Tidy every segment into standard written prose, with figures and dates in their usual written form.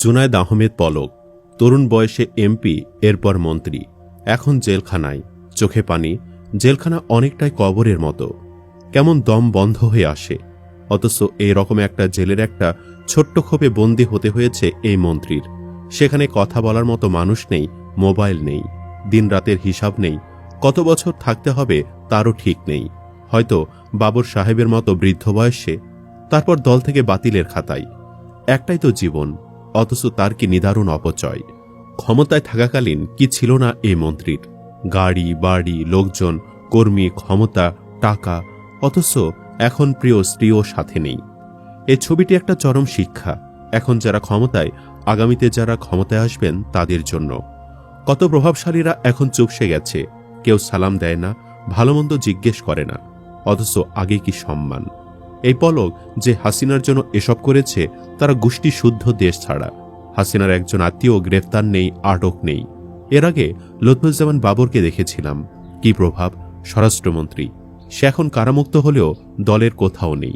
জুনায়েদ আহমেদ পলক তরুণ বয়সে এমপি, এরপর মন্ত্রী, এখন জেলখানায়। চোখে পানি। জেলখানা অনেকটাই কবরের মতো, কেমন দম বন্ধ হয়ে আসে। অথচ এই রকম একটা জেলের একটা ছোট্ট খোপে বন্দী হতে হয়েছে এই মন্ত্রীর। সেখানে কথা বলার মতো মানুষ নেই, মোবাইল নেই, দিন রাতের হিসাব নেই, কত বছর থাকতে হবে তারও ঠিক নেই। হয়তো বাবর সাহেবের মতো বৃদ্ধ বয়সে, তারপর দল থেকে বাতিলের খাতায়। একটাই তো জীবন, অথচ তার কি নিদারুণ অপচয়। ক্ষমতায় থাকাকালীন কি ছিল না এই মন্ত্রীর? গাড়ি, বাড়ি, লোকজন, কর্মী, ক্ষমতা, টাকা। অথচ এখন প্রিয় স্ত্রীও সাথে নেই। এই ছবিটি একটা চরম শিক্ষা, এখন যারা ক্ষমতায়, আগামীতে যারা ক্ষমতায় আসবেন তাদের জন্য। কত প্রভাবশালীরা এখন চুপসে গেছে, কেউ সালাম দেয় না, ভালোমন্দ জিজ্ঞেস করে না, অথচ আগে কি সম্মান। এই পলক যে হাসিনার জন্য এসব করেছে, তারা গোষ্ঠী শুদ্ধ দেশ ছাড়া। হাসিনার একজন আত্মীয় গ্রেফতার নেই, আটক নেই। এর আগে লুৎফুজ্জামান বাবরকে দেখেছিলাম, কি প্রভাব, স্বরাষ্ট্রমন্ত্রী। সে এখন কারামুক্ত হলেও দলের কোথাও নেই।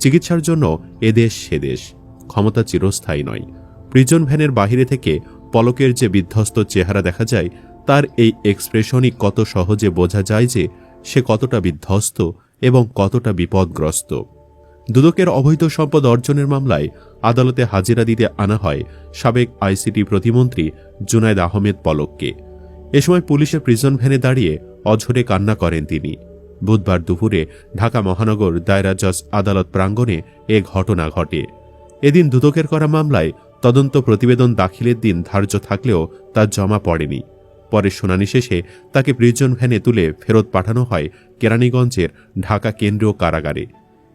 চিকিৎসার জন্য এদেশ সেদেশ, ক্ষমতা চিরস্থায়ী নয়। প্রিজন ভ্যানের বাহিরে থেকে পলকের যে বিধ্বস্ত চেহারা দেখা যায়, তার এই এক্সপ্রেশনই কত সহজে বোঝা যায় যে সে কতটা বিধ্বস্ত এবং কতটা বিপদগ্রস্ত। দুদকের অবৈধ সম্পদ অর্জনের মামলায় আদালতে হাজিরা দিতে আনা হয় সাবেক আইসিটি প্রতিমন্ত্রী জুনায়েদ আহমেদ পলককে। এ সময় পুলিশের প্রিজন ভ্যানে দাঁড়িয়ে অঝরে কান্না করেন তিনি। বুধবার দুপুরে ঢাকা মহানগর দায়রা জজ আদালত প্রাঙ্গণে এ ঘটনা ঘটে। এদিন দুদকের করা মামলায় তদন্ত প্রতিবেদন দাখিলের দিন ধার্য থাকলেও তা জমা পড়েনি। পরে শুনানি শেষে তাকে প্রিজন ভ্যানে তুলে ফেরত পাঠানো হয় কেরানীগঞ্জের ঢাকা কেন্দ্রীয় কারাগারে।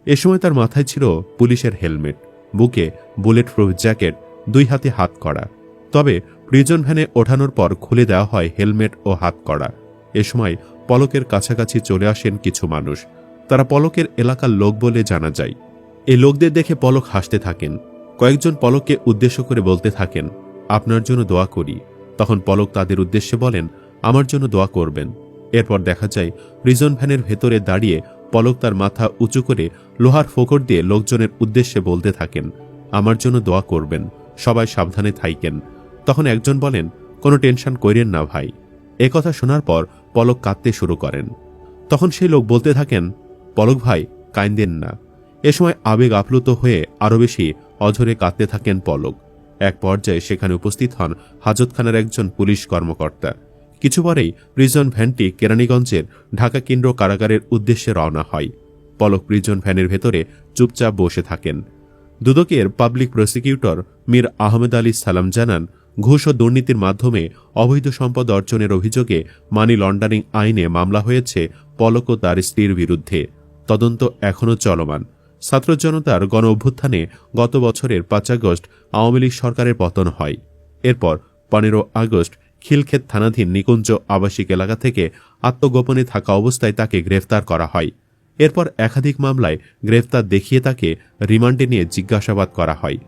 এ সময় তার মাথায় ছিল পুলিশের হেলমেট, বুকে বুলেট প্রুফ জ্যাকেট, দুই হাতে হাত কড়া। তবে প্রিজন ভ্যানে ওঠানোর পর খুলে দেওয়া হয় হেলমেট ও হাত কড়া। এ সময় পলকের কাছাকাছি চলে আসেন কিছু মানুষ। তারা পলকের এলাকার লোক বলে জানা যায়। এই লোকদের দেখে পলক হাসতে থাকেন। কয়েকজন পলককে উদ্দেশ্য করে বলতে থাকেন, আপনার জন্য দোয়া করি। তখন পলক তাদের উদ্দেশ্যে বলেন, আমার জন্য দোয়া করবেন। এরপর দেখা যায় প্রিজন ভ্যানের ভেতরে দাঁড়িয়ে পলক তার মাথা উঁচু করে লোহার ফোকর দিয়ে লোকজনের উদ্দেশ্যে বলতে থাকেন, আমার জন্য দোয়া করবেন, সবাই সাবধানে থাইকেন। তখন একজন বলেন, কোনো টেনশন কইরেন না ভাই। কথা শোনার পর পলক কাঁদতে শুরু করেন। তখন সেই লোক বলতে থাকেন, পলক ভাই কাইন্দেন না। এ সময় আবেগ আপ্লুত হয়ে আরো বেশি অঝরে কাঁদতে থাকেন পলক। এক পর্যায়ে সেখানে উপস্থিত হন হাজতখানার একজন পুলিশ কর্মকর্তা। কিছু পরেই প্রিজন ভ্যানটি কেরানীগঞ্জের ঢাকা কেন্দ্র কারাগারের উদ্দেশ্যে রওনা হয়। পলক প্রিজন ভ্যানের ভেতরে চুপচাপ বসে থাকেন। দুদকের পাবলিক প্রসিকিউটর মীর আহমেদ আলী সালাম জানান, ঘুষ ও দুর্নীতির মাধ্যমে অবৈধ সম্পদ অর্জনের অভিযোগে মানি লন্ডারিং আইনে মামলা হয়েছে পলক ও তার স্ত্রীর বিরুদ্ধে। তদন্ত এখনও চলমান। ছাত্র জনতার গণ অভ্যুত্থানে গত বছরের ৫ আগস্ট আওয়ামী লীগ সরকারের পতন হয়। এরপর ১৫ আগস্ট খিলক্ষেত থানাধীন নিকুঞ্জ আবাসিক এলাকা থেকে আত্মগোপনে থাকা অবস্থায় তাকে গ্রেফতার করা হয়। এরপর একাধিক মামলায় গ্রেফতার দেখিয়ে তাকে রিমান্ডে নিয়ে জিজ্ঞাসাবাদ করা হয়।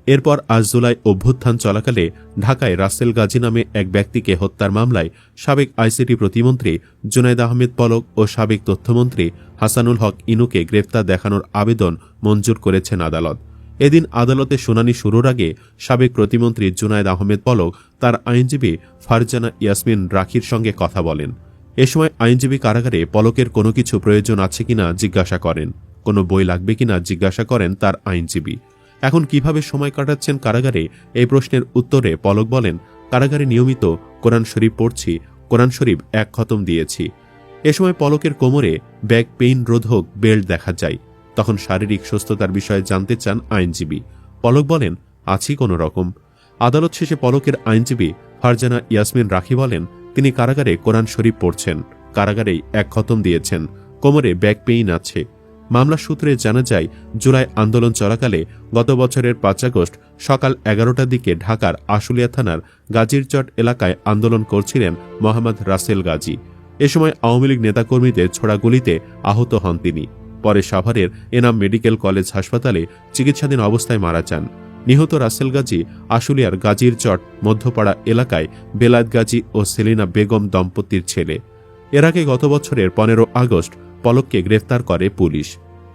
এরপর আজ জুলাই অভ্যুত্থান চলাকালে ঢাকায় রাসেল গাজী নামে এক ব্যক্তিকে হত্যার মামলায় সাবেক আইসিটি প্রতিমন্ত্রী জুনায়েদ আহমেদ পলক ও সাবেক তথ্যমন্ত্রী হাসানুল হক ইনুকে গ্রেফতার দেখানোর আবেদন মঞ্জুর করেছেন আদালত। এদিন আদালতে শুনানি শুরুর আগে সাবেক প্রতিমন্ত্রী জুনায়েদ আহমেদ পলক তার আইনজীবী ফারজানা ইয়াসমিন রাখির সঙ্গে কথা বলেন। এ সময় আইনজীবী কারাগারে পলকের কোনো কিছু প্রয়োজন আছে কিনা জিজ্ঞাসা করেন, কোনো বই লাগবে কিনা জিজ্ঞাসা করেন তার আইনজীবী। এখন কিভাবে সময় কাটাচ্ছেন কারাগারে, এই প্রশ্নের উত্তরে পলক বলেন, কারাগারে নিয়মিত কোরআন শরীফ পড়ছি, কোরআন শরীফ ১ খতম দিয়েছি। এ সময় পলকের কোমরে ব্যাক পেইন রোধক বেল্ট দেখা যায়। তখন শারীরিক সুস্থতার বিষয়ে জানতে চান আইনজীবী। পলক বলেন, আছি কোনো রকম। আদালত শেষে পলকের আইনজীবী ফারজানা ইয়াসমিন রাখি বলেন, তিনি কারাগারে কোরআন শরীফ পড়ছেন, কারাগারেই ১ খতম দিয়েছেন, কোমরে ব্যাক পেইন আছে। মামলা সূত্রে জানা যায়, জুলাই আন্দোলন চলাকালে গত বছরের ৫ আগস্ট সকাল ১১টার দিকে ঢাকার আশুলিয়া থানার গাজীরচট এলাকায় আন্দোলন করছিলেন মোহাম্মদ রাসেল গাজী। এ সময় আওয়ামী লীগ নেতাকর্মীদের ছোড়া গুলিতে আহত হন তিনি। পরে সাভারের এনাম মেডিকেল কলেজ হাসপাতালে চিকিৎসাধীন অবস্থায় মারা যান। নিহত রাসেল গাজী আশুলিয়ার গাজীরচট মধ্যপাড়া এলাকায় বেলায়েত গাজী ও সেলিনা বেগম দম্পতির ছেলে। এর আগে গত বছরের ১৫ আগস্ট পলককে গ্রেফতার করে পুলিশ।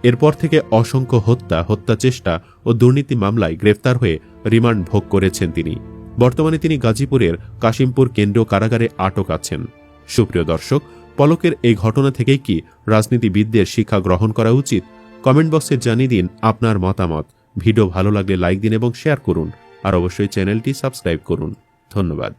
এরপর থেকে অসংখ্য হত্যা চেষ্টা ও দুর্নীতি মামলায় গ্রেফতার হয়ে রিমান্ড ভোগ করেছেন তিনি। বর্তমানে তিনি গাজীপুরের কাশিমপুর কেন্দ্রীয় কারাগারে আটক আছেন। সুপ্রিয় দর্শক, পলকের এই ঘটনা থেকেই কি রাজনীতিবিদদের শিক্ষা গ্রহণ করা উচিত? কমেন্ট বক্সে জানিয়ে দিন আপনার মতামত। ভিডিও ভালো লাগলে লাইক দিন এবং শেয়ার করুন, আর অবশ্যই চ্যানেলটি সাবস্ক্রাইব করুন। ধন্যবাদ।